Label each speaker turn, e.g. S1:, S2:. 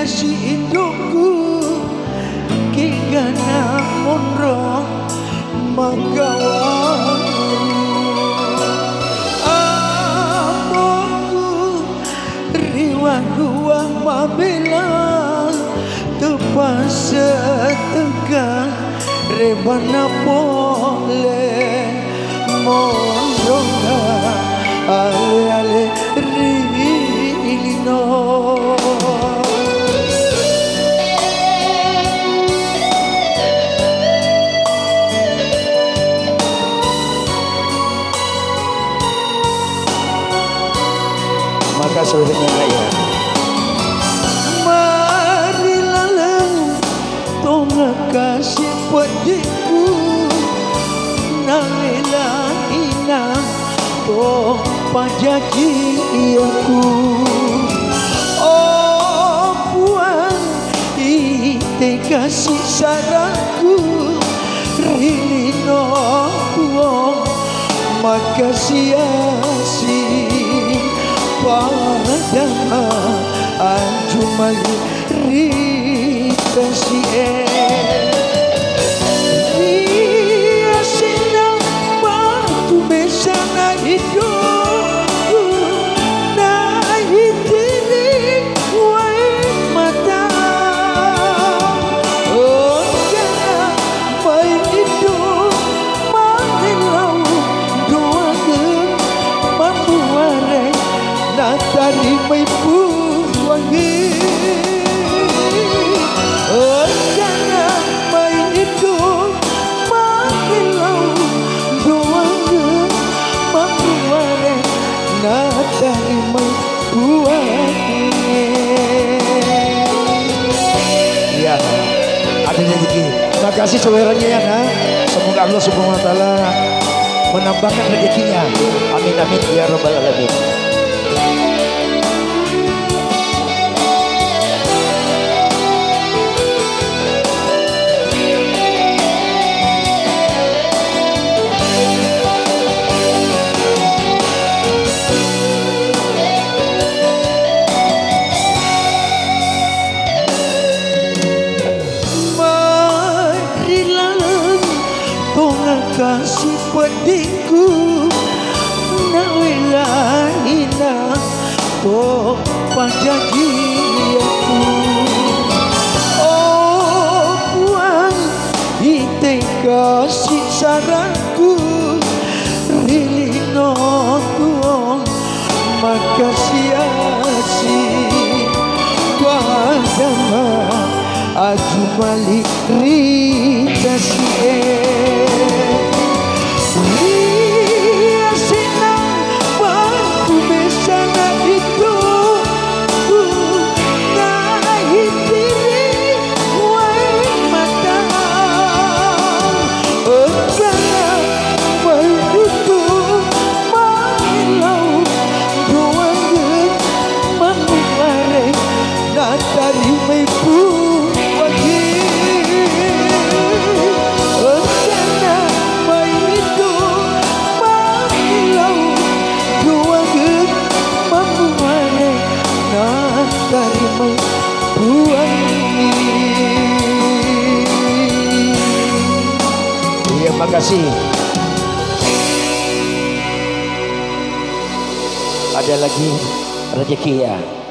S1: kasih hidupku kigana monro magawan amoku riwa mabila tepas setengah rebana boleh mondonga ale rilino.
S2: Maka sebenarnya ya
S1: marilah tonga kasih pediku nailah ina oh pajaji aku oh puan ite kasih saranku rilino makasih asih pada anjumali rita si dia senang waktu besana hidupku naik diri wai mata oh jangan main hidup main laut doa ke mampu wareng natari mai puwangi oh jangan main hidup makin laut doang mampu wareng natari mai puwangi.
S2: ya ada rezeki. Terima kasih saudaranya ya nah. Semoga Allah Subhanahu wa taala menambahkan rezekinya. Amin amin ya rabbal alamin.
S1: Kasih pediku nawilah ina to pajaji aku oh puan ite kasih saranku rilino tuong makasih asih wadama ajumali rita si dia senang waktu besana hidupku naik diri wai mata enggak berdudu main laut doang mampu wareng natari mai puwangi tarimai puwangi.
S2: Iya makasih. Ada lagi rezeki ya.